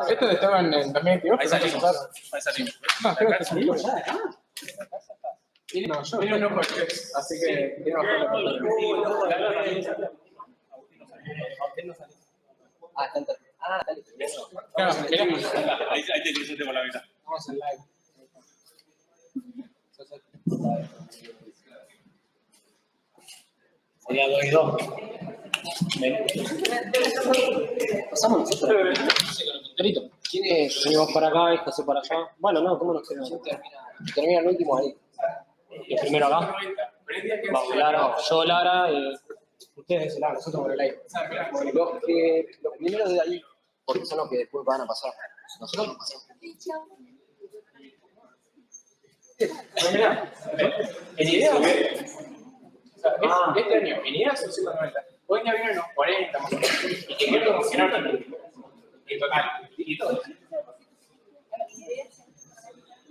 Esto estaba en el 2022. Ahí salimos. Ahí salimos. No, creo que sí. ¿Ya? No, yo tengo un ojo de tres, así que quiero bajar la pantalla. Ah, está en está listo. Claro, mirá. Ahí te cruzaste por la mitad. Vamos al live. Sería 2 y 2. Pasamos nosotros. ¿Quiénes venimos para acá, estos para allá? Bueno, no, ¿cómo nos quedamos? Termina el último ahí. Y el primero acá. Vamos, Lara, yo, Lara, ustedes de ese lado, nosotros por el aire. Los primeros de ahí, porque son los que después van a pasar. Nosotros no pasamos. Mirá, en ideas, o sea, este año, en ideas son 190. Hoy ya vienen unos 40 más o menos. Y que quiero promocionar en total. Y todo.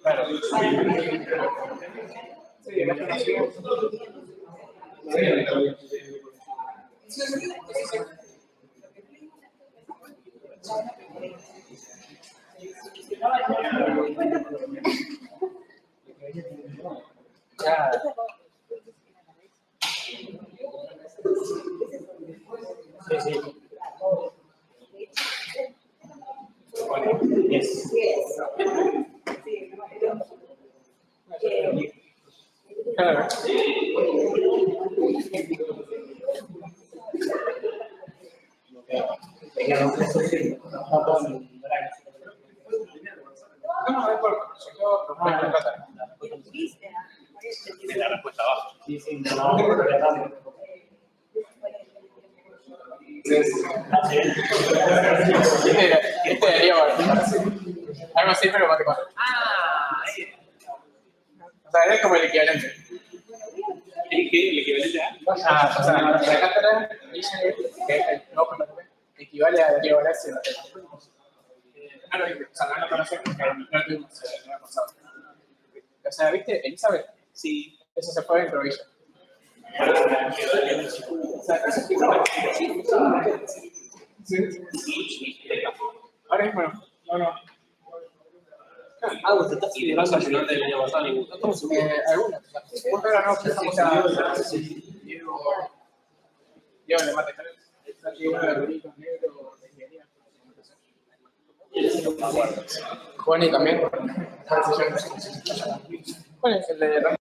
Claro. Sí, la formación. Sí, sí. Yes. Claro. No, es por yo proponer la plata. Es la respuesta abajo. Sí, sí, este debería valer. Algo así, pero matemático. O sea, es como el equivalente. ¿El equivalente a? O sea, la cátedra dice que no equivale a debería valerse la tela. Claro, o sea, no lo conocemos porque no lo tuvimos el año pasado. O sea, ¿viste? Elizabeth, Sí. eso se fue dentro de ella. O sea, eso sí. Ahora mismo no. Ah, vos estás liderando ayudante del año pasado y no estamos subiendo. Algunas. Pero no, empezamos a Diego le mate. Está aquí uno de rulitos negros de ingeniería. Juan y también. ¿Cuál es el de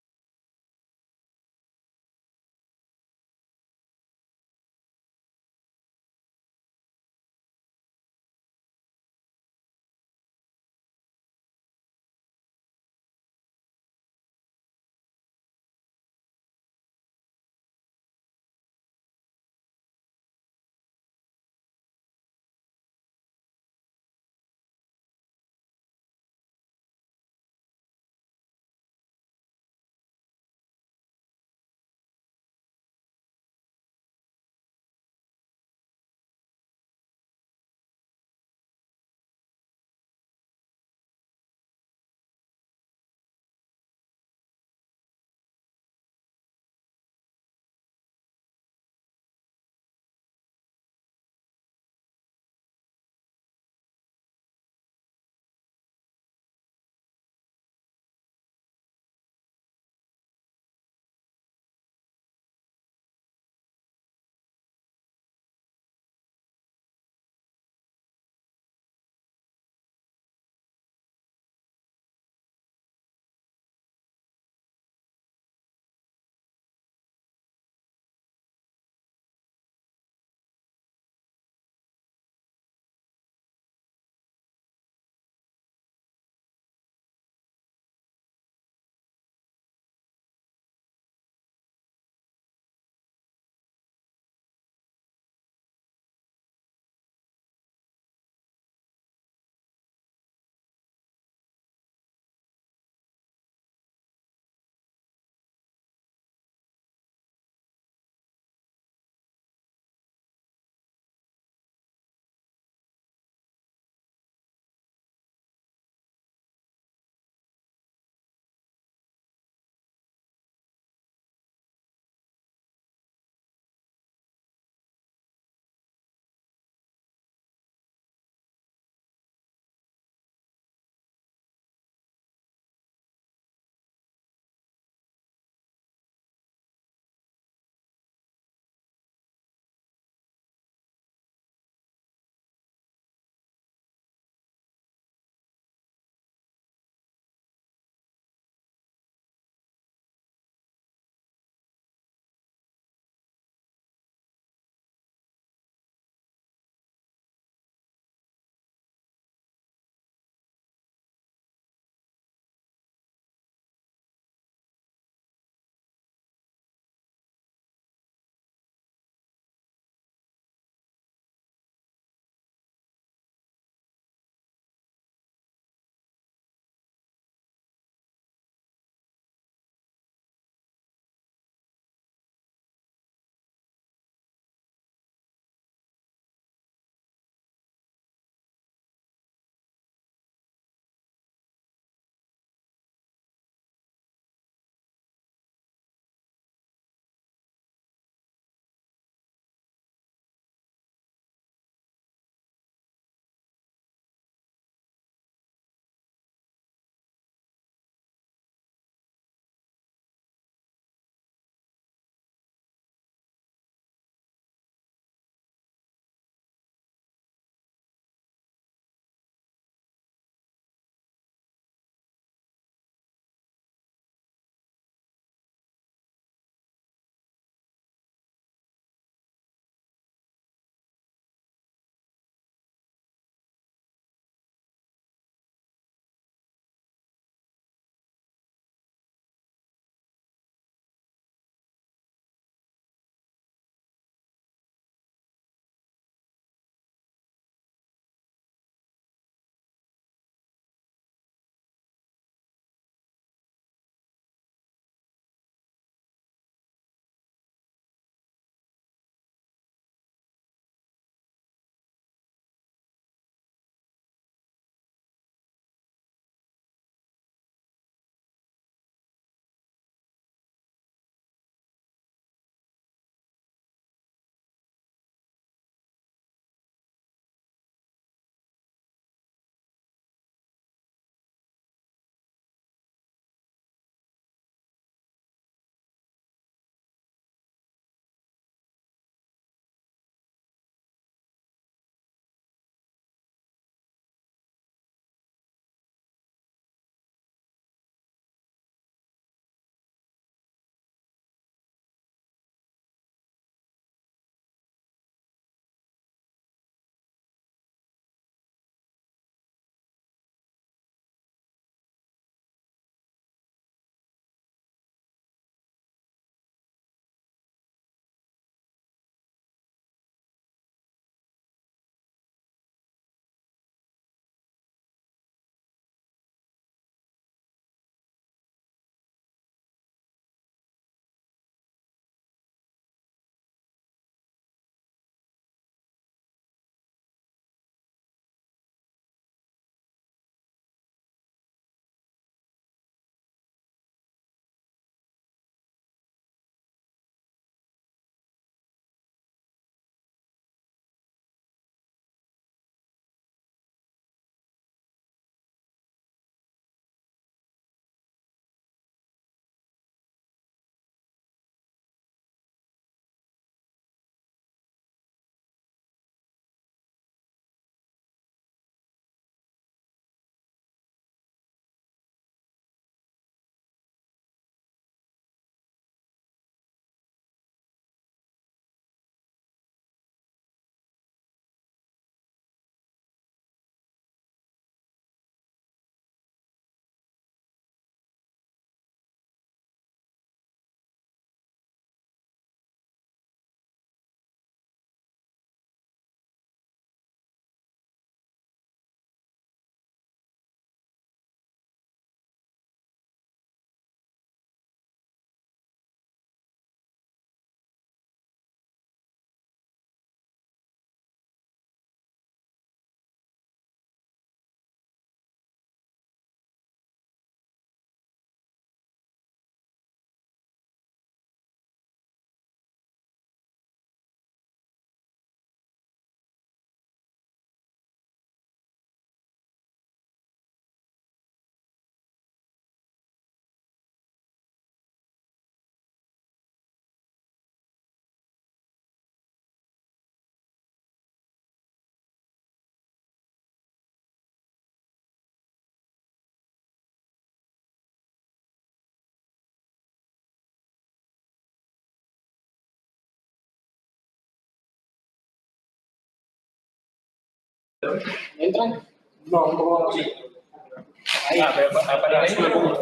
¿Entran? No, un poco más. Ahí. Pero para ahí Me pongo.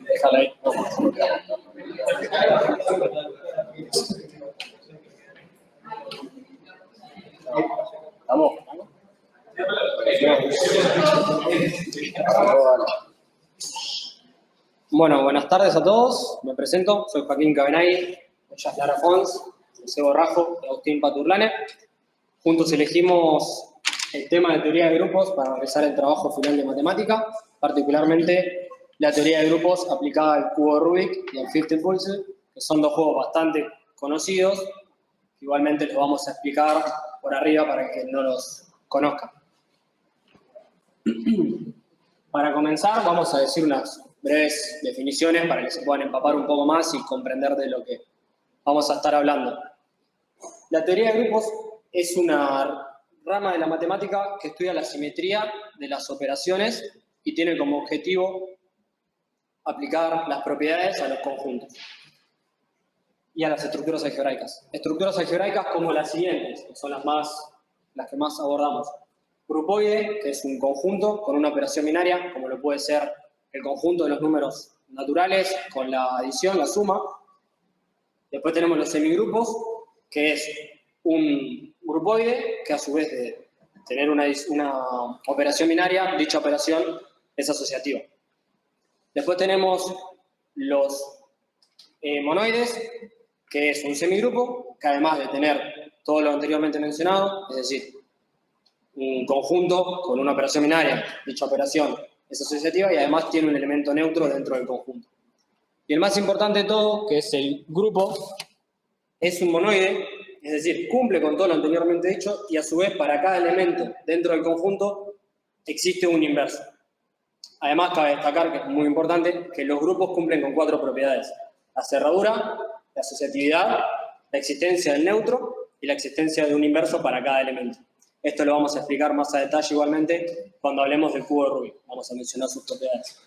Déjala ahí. ¿Estamos? Bueno, buenas tardes a todos. Me presento, soy Joaquín Cabenagui, ella es Lara Fons, José Borrajo y Agustín Paturlane. Juntos elegimos el tema de teoría de grupos para realizar el trabajo final de matemática, particularmente la teoría de grupos aplicada al cubo de Rubik y al Fifth Pulse, que son dos juegos bastante conocidos. Igualmente los vamos a explicar por arriba para que no los conozcan. Para comenzar, vamos a decir unas breves definiciones para que se puedan empapar un poco más y comprender de lo que vamos a estar hablando. La teoría de grupos es una rama de la matemática que estudia la simetría de las operaciones y tiene como objetivo aplicar las propiedades a los conjuntos y a las estructuras algebraicas. Estructuras algebraicas como las siguientes, que son las que más abordamos. Grupoide, que es un conjunto con una operación binaria, como lo puede ser el conjunto de los números naturales con la adición, la suma. Después tenemos los semigrupos, que es un grupoide que a su vez de tener una operación binaria, dicha operación es asociativa. Después tenemos los monoides, que es un semigrupo que además de tener todo lo anteriormente mencionado, es decir, un conjunto con una operación binaria, dicha operación es asociativa y además tiene un elemento neutro dentro del conjunto. Y el más importante de todo, que es el grupo, es un monoide, es decir, cumple con todo lo anteriormente dicho y a su vez para cada elemento dentro del conjunto existe un inverso. Además, cabe destacar, que es muy importante, que los grupos cumplen con 4 propiedades: la cerradura, la asociatividad, la existencia del neutro y la existencia de un inverso para cada elemento. Esto lo vamos a explicar más a detalle igualmente cuando hablemos del cubo de Rubik. Vamos a mencionar sus propiedades.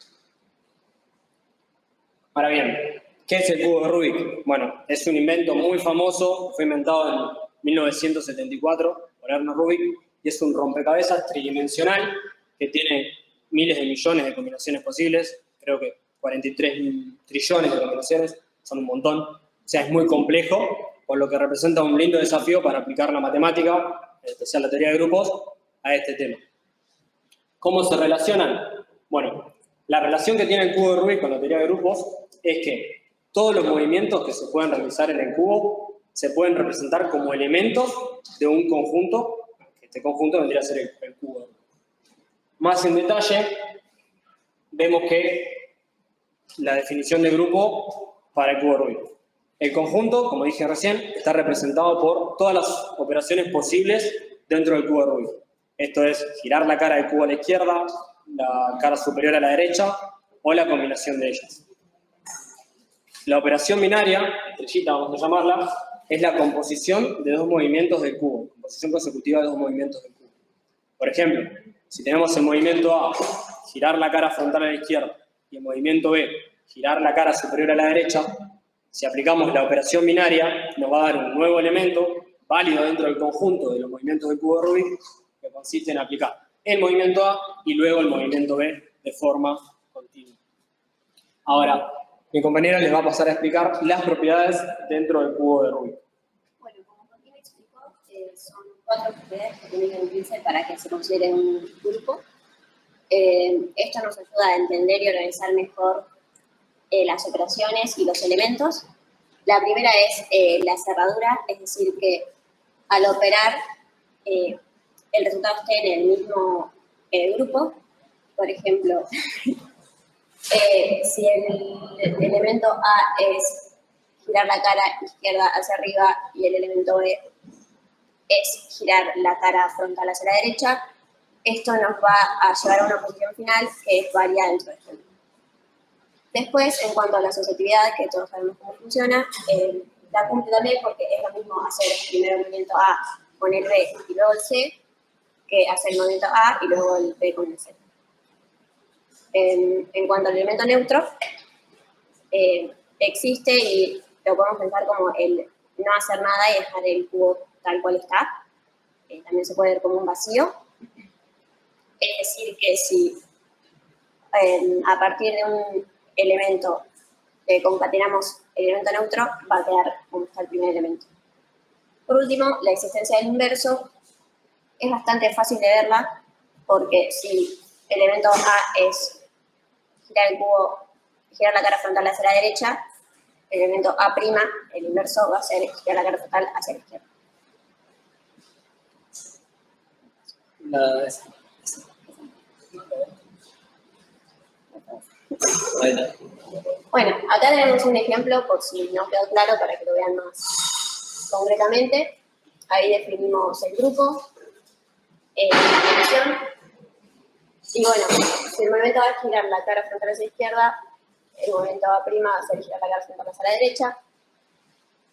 Ahora bien, ¿qué es el cubo de Rubik? Bueno, es un invento muy famoso, fue inventado en 1974 por Erno Rubik y es un rompecabezas tridimensional que tiene miles de millones de combinaciones posibles, creo que 43 trillones de combinaciones, son un montón. O sea, es muy complejo, por lo que representa un lindo desafío para aplicar la matemática, en especial la teoría de grupos, a este tema. ¿Cómo se relacionan? Bueno, la relación que tiene el cubo de Rubik con la teoría de grupos es que todos los movimientos que se pueden realizar en el cubo se pueden representar como elementos de un conjunto, que este conjunto vendría a ser el cubo de Rubik. Más en detalle, vemos que la definición de grupo para el cubo de Rubik. El conjunto, como dije recién, está representado por todas las operaciones posibles dentro del cubo de Rubik. Esto es girar la cara del cubo a la izquierda, la cara superior a la derecha o la combinación de ellas. La operación binaria, estrellita vamos a llamarla, es la composición de dos movimientos del cubo, composición consecutiva de dos movimientos del cubo. Por ejemplo, si tenemos el movimiento A, girar la cara frontal a la izquierda, y el movimiento B, girar la cara superior a la derecha, si aplicamos la operación binaria, nos va a dar un nuevo elemento válido dentro del conjunto de los movimientos del cubo de Rubik, que consiste en aplicar el movimiento A y luego el movimiento B de forma continua. Ahora, mi compañera les va a pasar a explicar las propiedades dentro del cubo de Rubik. Bueno, como Joaquín explicó, son 4 propiedades que tienen que cumplirse para que se considere un grupo. Esto nos ayuda a entender y organizar mejor las operaciones y los elementos. La primera es la cerradura, es decir, que al operar el resultado esté en el mismo grupo. Por ejemplo, si el elemento A es girar la cara izquierda hacia arriba y el elemento B es girar la cara frontal hacia la derecha, esto nos va a llevar a una posición final que es variada dentro del grupo. Después, en cuanto a la asociatividad, que todos sabemos cómo funciona, la cumple también porque es lo mismo hacer primero el movimiento A con el B y luego el C, que hacer el movimiento A y luego el B con el C. En cuanto al elemento neutro, existe y lo podemos pensar como el no hacer nada y dejar el cubo tal cual está. También se puede ver como un vacío. Es decir, que si a partir de un elemento concatenamos el elemento neutro, va a quedar como está el primer elemento. Por último, la existencia del inverso es bastante fácil de verla, porque si el elemento A es girar el cubo, girar la cara frontal hacia la derecha, el elemento A', el inverso, va a ser girar la cara frontal hacia la izquierda. Bueno, acá tenemos un ejemplo por si no quedó claro para que lo vean más concretamente. Ahí definimos el grupo, la dirección. Y bueno, si el movimiento va a girar la cara frontal hacia la izquierda, el movimiento A' va a ser girar la cara frontal hacia la derecha.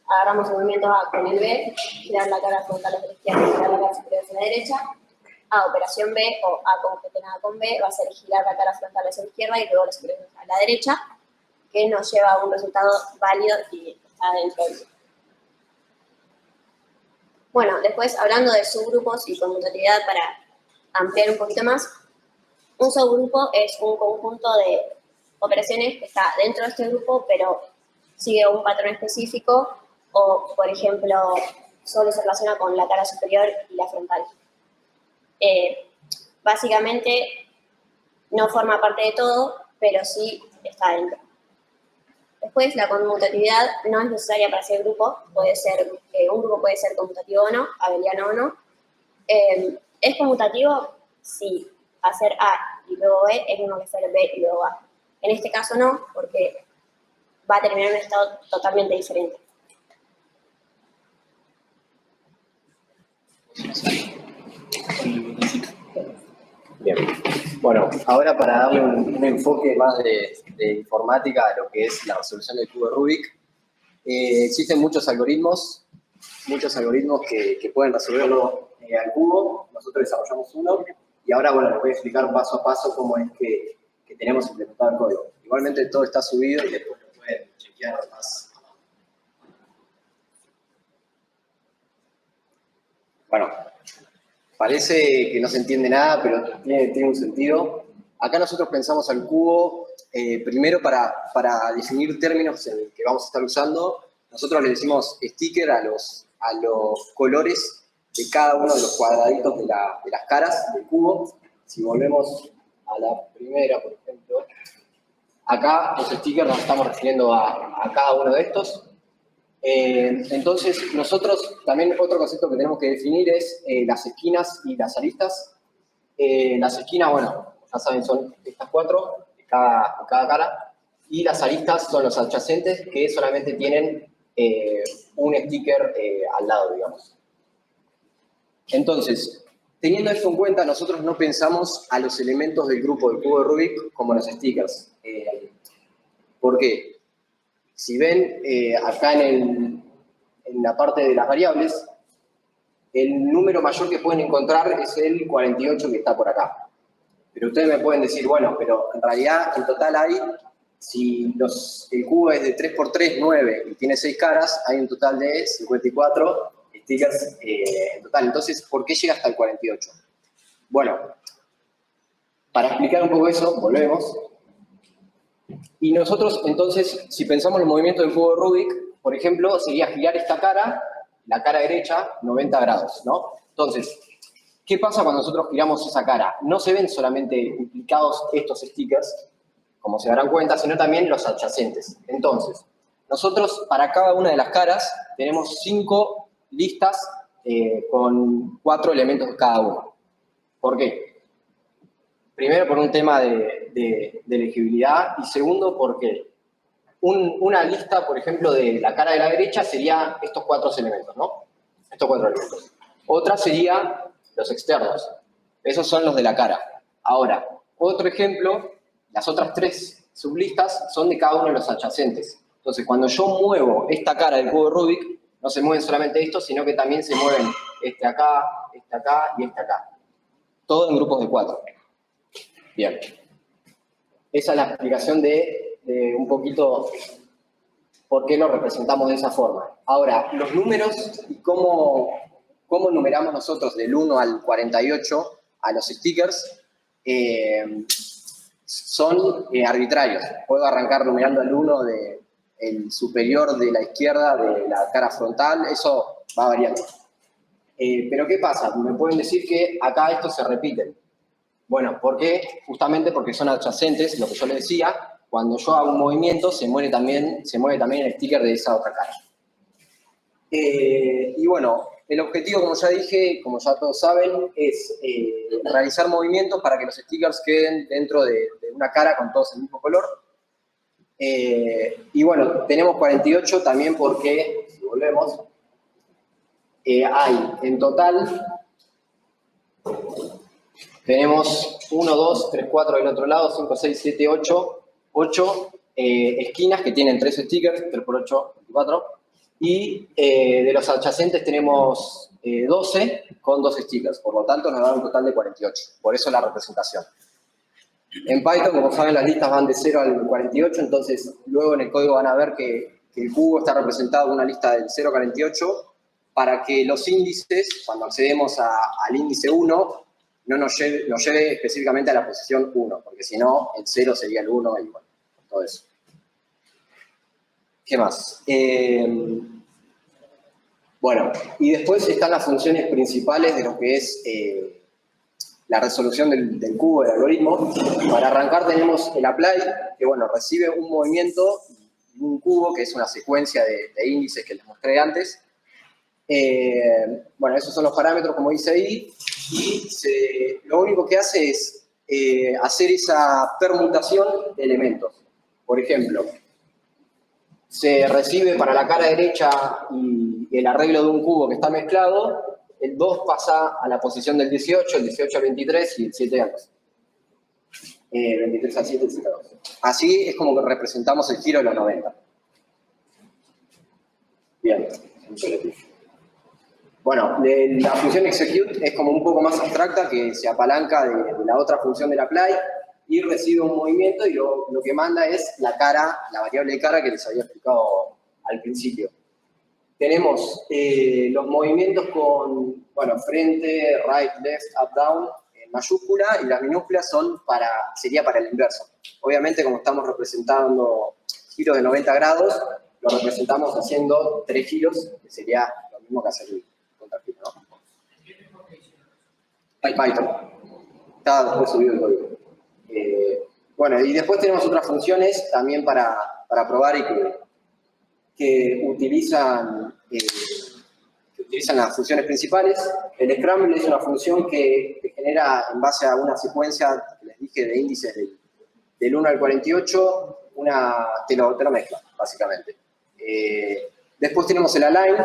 Agarramos el movimiento A con el B, girar la cara frontal hacia la izquierda y girar la cara superior hacia la derecha. A operación B o A concatenada con B va a ser girar la cara frontal hacia la izquierda y luego la superior hacia la derecha, que nos lleva a un resultado válido y está dentro del grupo. Bueno, después hablando de subgrupos y conmutatividad para ampliar un poquito más, un subgrupo es un conjunto de operaciones que está dentro de este grupo, pero sigue un patrón específico o, por ejemplo, solo se relaciona con la cara superior y la frontal. Básicamente no forma parte de todo, pero sí está dentro. Después, la conmutatividad no es necesaria para ser grupo. Puede ser, un grupo puede ser conmutativo o no, abeliano o no. ¿Es conmutativo? Sí. Hacer A y luego B es mismo que hacer B y luego A. En este caso no, porque va a terminar en un estado totalmente diferente. Bien. Bueno, ahora para darle un enfoque más de informática a lo que es la resolución del cubo de Rubik, existen muchos algoritmos que pueden resolverlo al cubo. Nosotros desarrollamos uno y ahora, bueno, les voy a explicar paso a paso cómo es que tenemos implementado el código. Igualmente todo está subido y después lo pueden chequear más. Bueno, parece que no se entiende nada, pero tiene un sentido. Acá nosotros pensamos al cubo, primero para definir términos en que vamos a estar usando, nosotros le decimos sticker a los colores de cada uno de los cuadraditos de las caras del cubo. Si volvemos a la primera, por ejemplo, acá los stickers nos estamos refiriendo a cada uno de estos. Entonces, nosotros también otro concepto que tenemos que definir es las esquinas y las aristas. Las esquinas, bueno, ya saben, son estas cuatro de cada cara. Y las aristas son los adyacentes que solamente tienen un sticker al lado, digamos. Entonces, teniendo esto en cuenta, nosotros no pensamos a los elementos del grupo del cubo de Rubik como los stickers. ¿Por qué? Si ven acá en la parte de las variables, el número mayor que pueden encontrar es el 48 que está por acá. Pero ustedes me pueden decir, bueno, pero en realidad en total hay, si el cubo es de 3×3, 9 y tiene 6 caras, hay un total de 54 stickers en total. Entonces, ¿por qué llega hasta el 48? Bueno, para explicar un poco eso, volvemos. Y nosotros, entonces, si pensamos en el movimiento del cubo de Rubik, por ejemplo, sería girar esta cara, la cara derecha, 90 grados, ¿no? Entonces, ¿qué pasa cuando nosotros giramos esa cara? No se ven solamente implicados estos stickers, como se darán cuenta, sino también los adyacentes. Entonces, nosotros para cada una de las caras tenemos 5 listas con 4 elementos cada uno. ¿Por qué? Primero por un tema de elegibilidad y segundo porque una lista, por ejemplo, de la cara de la derecha sería estos 4 elementos, ¿no? Estos 4 elementos. Otra sería los externos. Esos son los de la cara. Ahora, otro ejemplo, las otras 3 sublistas son de cada uno de los adyacentes. Entonces, cuando yo muevo esta cara del cubo de Rubik, no se mueven solamente estos, sino que también se mueven este acá y este acá. Todo en grupos de 4. Bien. Esa es la explicación de un poquito por qué lo representamos de esa forma. Ahora, los números y cómo numeramos nosotros del 1 al 48 a los stickers son arbitrarios. Puedo arrancar numerando el 1 el superior de la izquierda de la cara frontal, eso va variando. Pero ¿qué pasa? Me pueden decir que acá estos se repiten. Bueno, ¿por qué? Justamente porque son adyacentes, lo que yo les decía, cuando yo hago un movimiento se mueve también el sticker de esa otra cara. Y bueno, el objetivo, como ya dije, como ya todos saben, es realizar movimientos para que los stickers queden dentro de una cara con todos el mismo color. Y bueno, tenemos 48 también porque, si volvemos, hay en total, tenemos 1, 2, 3, 4 del otro lado, 5, 6, 7, 8 esquinas que tienen 3 stickers, 3 por 8, 24. Y de los adyacentes tenemos 12 con 2 stickers, por lo tanto nos da un total de 48, por eso la representación. En Python, como saben, las listas van de 0 al 48, entonces luego en el código van a ver que el cubo está representado en una lista del 0 al 48, para que los índices, cuando accedemos al índice 1, no nos lleve específicamente a la posición 1, porque si no, el 0 sería el 1 y bueno, todo eso. ¿Qué más? Bueno, y después están las funciones principales de lo que es la resolución del cubo, del algoritmo. Para arrancar tenemos el apply, que bueno, recibe un movimiento y un cubo, que es una secuencia de índices que les mostré antes. Bueno, esos son los parámetros, como dice ahí, y lo único que hace es hacer esa permutación de elementos. Por ejemplo, se recibe para la cara derecha y el arreglo de un cubo que está mezclado, el 2 pasa a la posición del 18, el 18 al 23 y el 7 al 2. 23 al 7 y el 7 al 2. Así es como que representamos el giro de los 90. Bien. Bueno, la función execute es como un poco más abstracta, que se apalanca de la otra función del apply y recibe un movimiento y lo que manda es la cara, la variable de cara que les había explicado al principio. Tenemos los movimientos con, bueno, frente, right, left, up, down, en mayúscula, y las minúsculas sería para el inverso. Obviamente, como estamos representando giros de 90 grados, lo representamos haciendo 3 giros, que sería lo mismo que hacer el contragiro, ¿no? Hay Python. Está después subido el código. Bueno, y después tenemos otras funciones también para probar y que utilizan las funciones principales. El Scramble es una función que genera, en base a una secuencia que les dije de índices del 1 al 48, te lo mezcla, básicamente. Después tenemos el Align,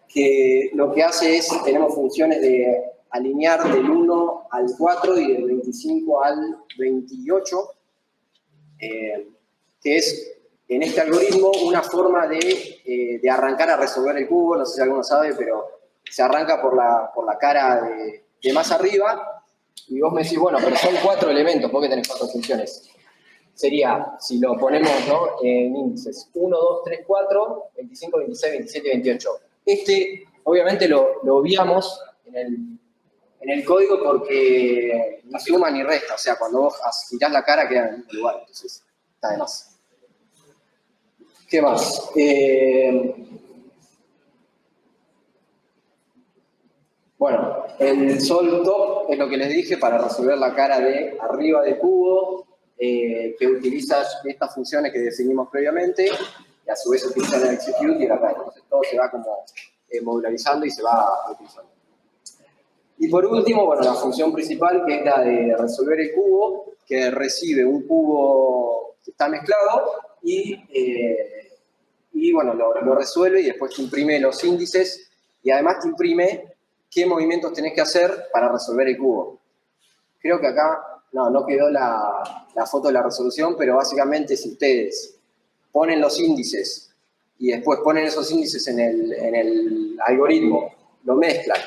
que lo que hace es, tenemos funciones de alinear del 1 al 4 y del 25 al 28, que es, en este algoritmo, una forma de arrancar a resolver el cubo. No sé si alguno sabe, pero se arranca por la cara de más arriba, y vos me decís, bueno, pero son 4 elementos, ¿por qué tenés 4 funciones? Sería, si lo ponemos, ¿no?, en índices 1, 2, 3, 4, 25, 26, 27 y 28. Obviamente, lo obviamos en el código porque no suma ni resta. O sea, cuando vos girás la cara queda en el mismo lugar. Entonces, está de más. ¿Qué más? Bueno, el sol top es lo que les dije para resolver la cara de arriba del cubo, que utiliza estas funciones que definimos previamente, y a su vez utiliza el execute y el apply. Entonces todo se va como modularizando y se va utilizando. Y por último, bueno, la función principal, que es la de resolver el cubo, que recibe un cubo que está mezclado y bueno, lo resuelve y después te imprime los índices y además te imprime qué movimientos tenés que hacer para resolver el cubo. Creo que acá no quedó la foto de la resolución, pero básicamente si ustedes ponen los índices y después ponen esos índices en el algoritmo, lo mezclan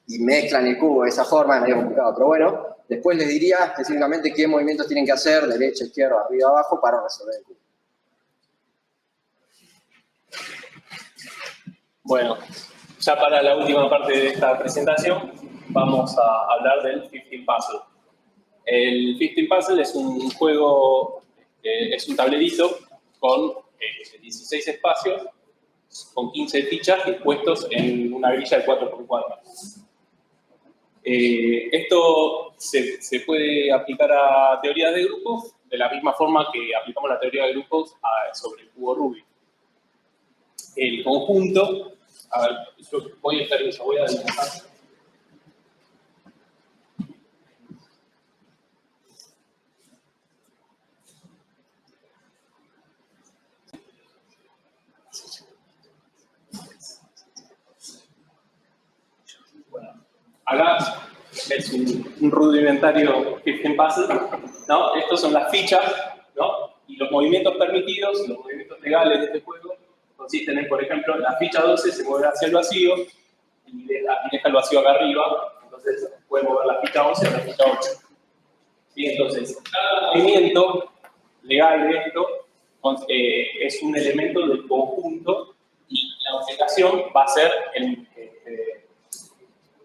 y mezclan el cubo de esa forma, es medio complicado, pero bueno, después les diría específicamente qué movimientos tienen que hacer, derecha, izquierda, arriba, abajo, para resolver el cubo. Bueno, ya para la última parte de esta presentación vamos a hablar del 15 Puzzle. El 15 Puzzle es un juego, es un tablerito con 16 espacios, con 15 fichas dispuestos en una grilla de 4x4. Esto se puede aplicar a teorías de grupos de la misma forma que aplicamos la teoría de grupos sobre el cubo Rubik. El conjunto, a ver, yo voy a dibujar. Bueno, acá es un rudimentario 15 Puzzle, ¿no? Estos son las fichas, ¿no? Y los movimientos permitidos, los movimientos legales de este juego, consisten en, por ejemplo, la ficha 12 se mueve hacia el vacío y deja el vacío acá arriba, entonces puede mover la ficha 11 a la ficha 8. Y entonces, cada movimiento legal de esto es un elemento del conjunto y la aplicación va a ser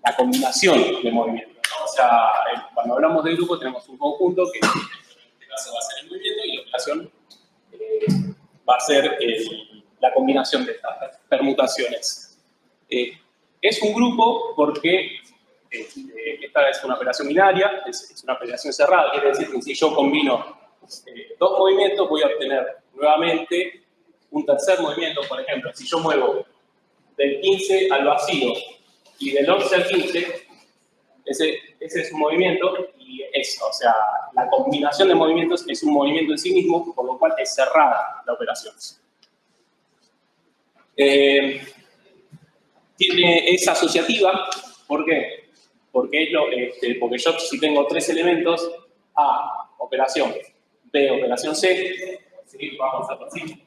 la combinación de movimientos, ¿no? O sea, cuando hablamos de grupo tenemos un conjunto que en este caso va a ser el movimiento y la aplicación va a ser la combinación de estas permutaciones. Es un grupo porque esta es una operación binaria, es una operación cerrada, quiere decir que si yo combino dos movimientos voy a obtener nuevamente un tercer movimiento. Por ejemplo, si yo muevo del 15 al vacío y del 11 al 15, ese es un movimiento y eso, o sea, la combinación de movimientos es un movimiento en sí mismo, por lo cual es cerrada la operación. Es asociativa, ¿por qué? Porque yo si tengo tres elementos, A, operación, B, operación C, ¿sí? Vamos a hacerlo así.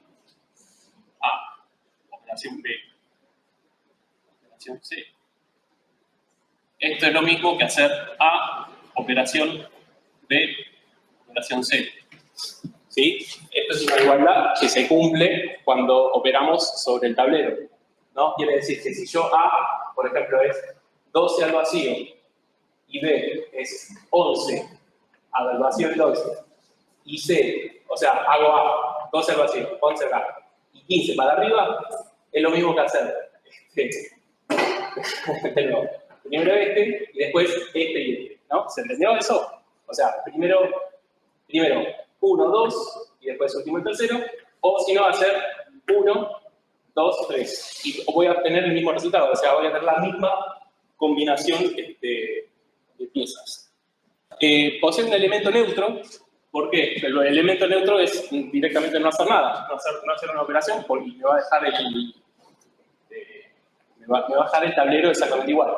A, operación B, operación C. Esto es lo mismo que hacer A, operación B, operación C. ¿Sí? Esto es una igualdad que se cumple cuando operamos sobre el tablero, ¿no? Quiere decir que si yo A, por ejemplo, es 12 al vacío y B es 11 al vacío del 12 y C, o sea, hago A, 12 al vacío, 11 acá y 15 para arriba, es lo mismo que hacer primero este y después este y este, ¿no? ¿Se entendió eso? O sea, primero 1, 2 y después último el tercero, o si no, hacer 1, 2, 3 y voy a obtener el mismo resultado, o sea, voy a tener la misma combinación de piezas. Posee un elemento neutro, ¿por qué? El elemento neutro es directamente no hacer nada, no hacer una operación, porque me va a dejar el tablero exactamente igual.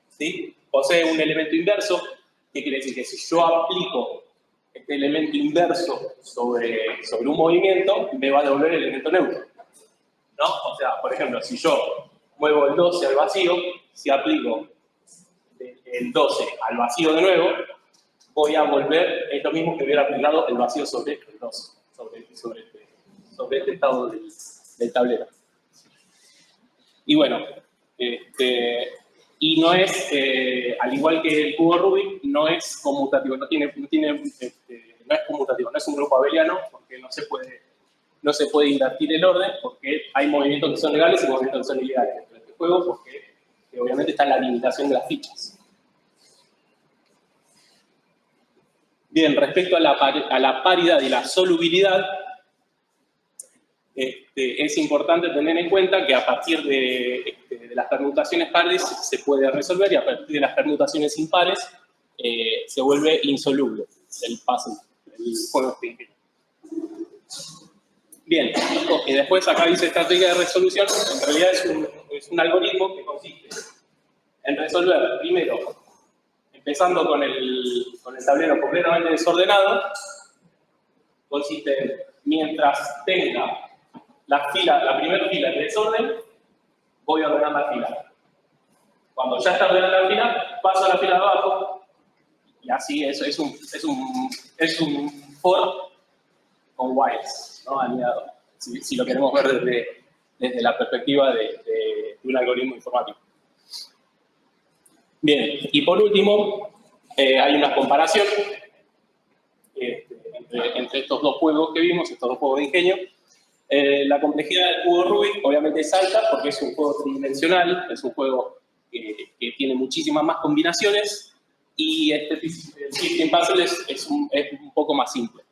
¿Sí? Posee un elemento inverso, ¿qué quiere decir? Que si yo aplico este elemento inverso sobre un movimiento, me va a devolver el elemento neutro, ¿no? O sea, por ejemplo, si yo muevo el 12 al vacío, si aplico el 12 al vacío de nuevo, voy a volver, es lo mismo que hubiera aplicado el vacío sobre el 12, sobre este estado del tablero. Y bueno, y no es, al igual que el cubo Rubik, no es conmutativo, no es conmutativo, no es un grupo abeliano, porque no se puede invertir el orden, porque hay movimientos que son legales y movimientos que son ilegales dentro de este juego, porque obviamente está la limitación de las fichas. Bien, respecto a la paridad y la solubilidad, es importante tener en cuenta que a partir de de las permutaciones pares se puede resolver y a partir de las permutaciones impares se vuelve insoluble el puzzle, el juego este. Bien, y después acá dice estrategia de resolución. En realidad es un algoritmo que consiste en resolver primero, empezando con el tablero completamente desordenado, consiste en, mientras tenga la primera fila en desorden, voy a ordenar la fila. Cuando ya está ordenada la fila, paso a la fila de abajo, y así es un for con whiles, ¿no? Alineado, si lo queremos ver desde la perspectiva de un algoritmo informático. Bien, y por último, hay una comparación entre estos dos juegos que vimos, estos dos juegos de ingenio. La complejidad del cubo Rubik obviamente es alta porque es un juego tridimensional, es un juego que tiene muchísimas más combinaciones y este 15 Puzzle es un poco más simple.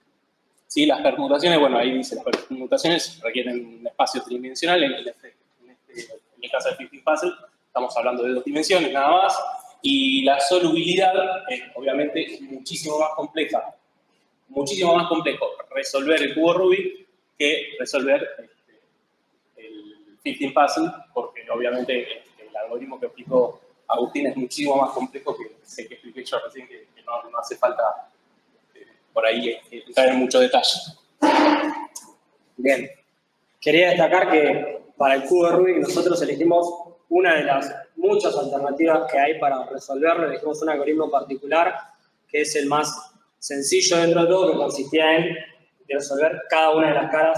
¿Sí? Las permutaciones, bueno, ahí dice, las permutaciones requieren un espacio tridimensional, en el caso del 15 Puzzle estamos hablando de 2 dimensiones nada más, y la solubilidad es obviamente muchísimo más compleja, muchísimo más complejo resolver el cubo Rubik que resolver el 15 Puzzle, porque obviamente el algoritmo que explicó Agustín es muchísimo más complejo que el que expliqué yo recién, que no hace falta por ahí entrar en mucho detalle. Bien. Quería destacar que para el cubo de Rubik nosotros elegimos una de las muchas alternativas que hay para resolverlo. Elegimos un algoritmo particular que es el más sencillo dentro de todo, que consistía en resolver cada una de las caras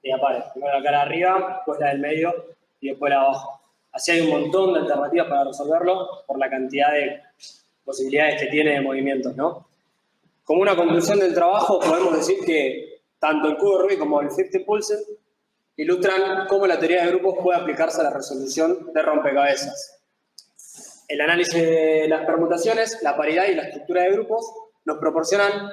de pares. Primero la cara de arriba, después la del medio y después la de abajo. Así hay un montón de alternativas para resolverlo por la cantidad de posibilidades que tiene de movimientos, ¿no? Como una conclusión del trabajo, podemos decir que tanto el cubo de Rubik como el 15 Puzzle ilustran cómo la teoría de grupos puede aplicarse a la resolución de rompecabezas. El análisis de las permutaciones, la paridad y la estructura de grupos nos proporcionan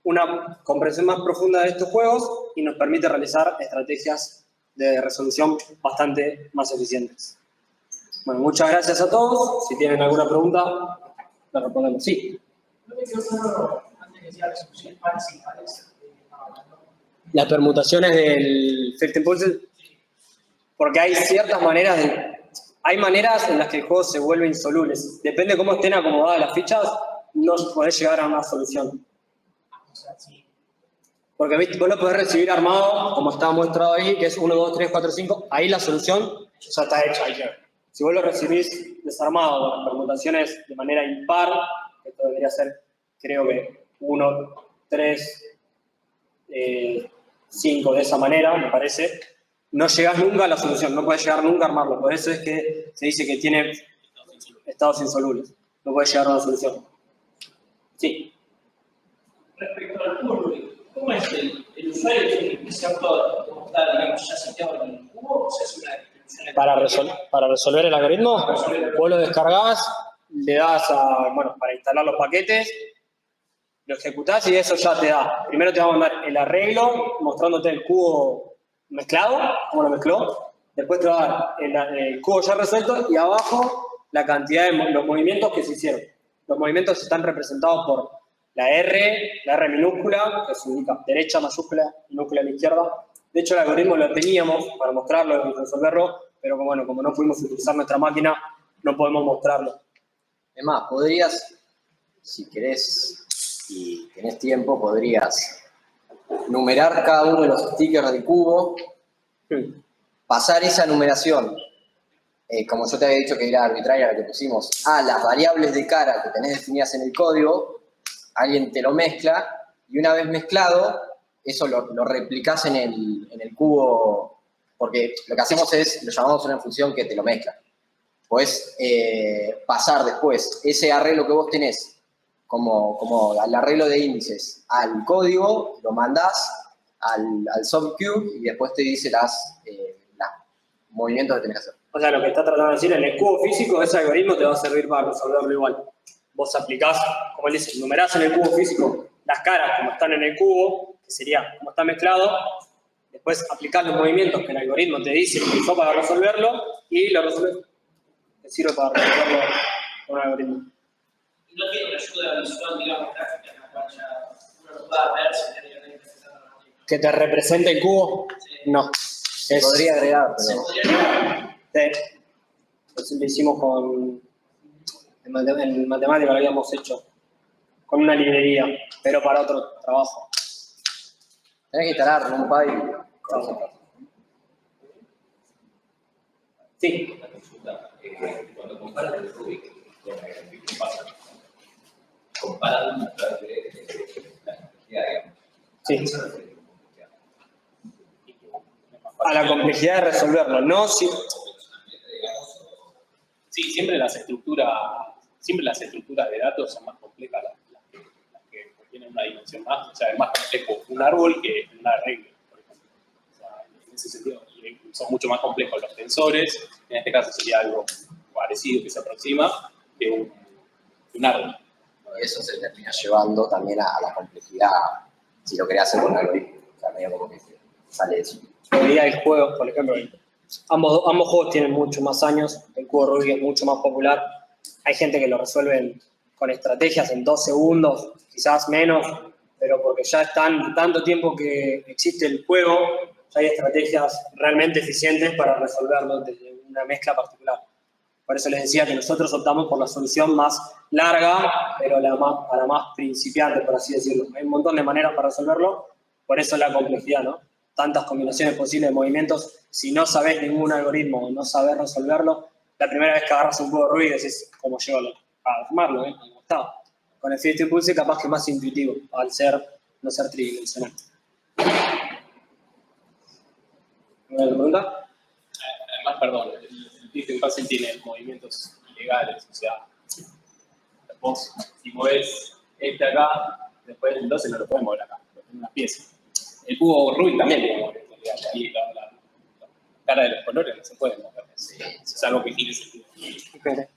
una comprensión más profunda de estos juegos y nos permite realizar estrategias de resolución bastante más eficientes. Bueno, muchas gracias a todos. Si tienen alguna pregunta, la respondemos. Sí. Las permutaciones del 15 Puzzle, porque hay ciertas maneras hay maneras en las que el juego se vuelve insoluble. Depende de cómo estén acomodadas las fichas, no podés llegar a una solución. Porque ¿viste? Vos lo podés recibir armado, como está mostrado ahí, que es 1, 2, 3, 4, 5. Ahí la solución ya está hecha. Si vos lo recibís desarmado con las permutaciones de manera impar, esto debería ser, creo que 1, 3, 5 de esa manera, me parece, no llegás nunca a la solución, no podés llegar nunca a armarlo. Por eso es que se dice que tiene estados insolubles. No podés llegar a una solución. Sí. Respecto al cubo, ¿cómo es el usuario tiene que ser todo como está, digamos, ya seteado en el cubo o se hace una distribución? Para resolver el algoritmo, vos lo descargás, le das para instalar los paquetes, lo ejecutás y eso ya te da. Primero te va a mandar el arreglo mostrándote el cubo mezclado, cómo lo mezcló. Después te va a dar el cubo ya resuelto y abajo la cantidad de los movimientos que se hicieron. Los movimientos están representados por la R minúscula, que significa derecha, mayúscula, minúscula a la izquierda. De hecho, el algoritmo lo teníamos para mostrarlo y resolverlo, pero como no pudimos utilizar nuestra máquina, no podemos mostrarlo. Es más, podrías, si querés y tenés tiempo, podrías numerar cada uno de los stickers del cubo, pasar esa numeración, como yo te había dicho que era arbitraria la que pusimos, a las variables de cara que tenés definidas en el código, alguien te lo mezcla, y una vez mezclado, eso lo replicás en el cubo, porque lo que hacemos es, lo llamamos una función que te lo mezcla. Podés pasar después ese arreglo que vos tenés, como al arreglo de índices, al código, lo mandás al subcube y después te dice los movimientos que tenés que hacer. O sea, lo que está tratando de decir, en el cubo físico, ese algoritmo te va a servir para resolverlo igual. Vos aplicás, como él dice, numerás en el cubo físico las caras como están en el cubo, que sería como está mezclado, después aplicás los movimientos que el algoritmo te dice que usó para resolverlo y lo resolvés. que sirve para resolverlo con un algoritmo. Y no tiene una ayuda visual, digamos, gráfica, en la cual ya uno lo pueda ver sin tener que interpretar la lógica. ¿Que te represente el cubo? Sí. No. Se podría agregar, Se pero podría Sí. Eso lo hicimos con... En matemática lo habíamos hecho con una librería, pero para otro trabajo. tenés que instalar NumPy. Sí. Una consulta, cuando comparan el Rubik con el ¿qué pasa? Comparan a través de la complejidad, digamos. Sí. ¿A qué se refiere con complejidad? A la complejidad de resolverlo, no si... Sí, siempre las estructuras de datos son más complejas las que tienen una dimensión más, o sea, es más complejo un árbol que una regla, por ejemplo. O sea, en ese sentido, y son mucho más complejos los tensores, en este caso sería algo parecido que se aproxima que un árbol. Y eso se termina llevando también a la complejidad, si lo querés hacer con un algoritmo. O sea, medio como que sale eso. La idea del juego, por ejemplo, ambos juegos tienen mucho más años, el cubo Rubik es mucho más popular. Hay gente que lo resuelve con estrategias en 2 segundos, quizás menos, pero porque ya están tanto tiempo que existe el juego, ya hay estrategias realmente eficientes para resolverlo desde una mezcla particular. Por eso les decía que nosotros optamos por la solución más larga, pero para más principiantes, por así decirlo. Hay un montón de maneras para resolverlo, por eso la complejidad, ¿no? Tantas combinaciones posibles de movimientos, si no sabes ningún algoritmo o no sabes resolverlo, la primera vez que agarras un cubo Rubik decís cómo llego a armarlo, como está. Con el Fidget Pulse capaz que es más intuitivo, al no ser tridimensional. ¿Alguna pregunta? Además, perdón, el Fidget Puzzle tiene movimientos ilegales, o sea, vos si movés acá, después el 12 no lo podés mover acá, porque tiene una pieza. El cubo Rubik también tiene movimientos ilegales, ahí la cara de los colores no se puede mover, es algo que tiene sentido. Espere.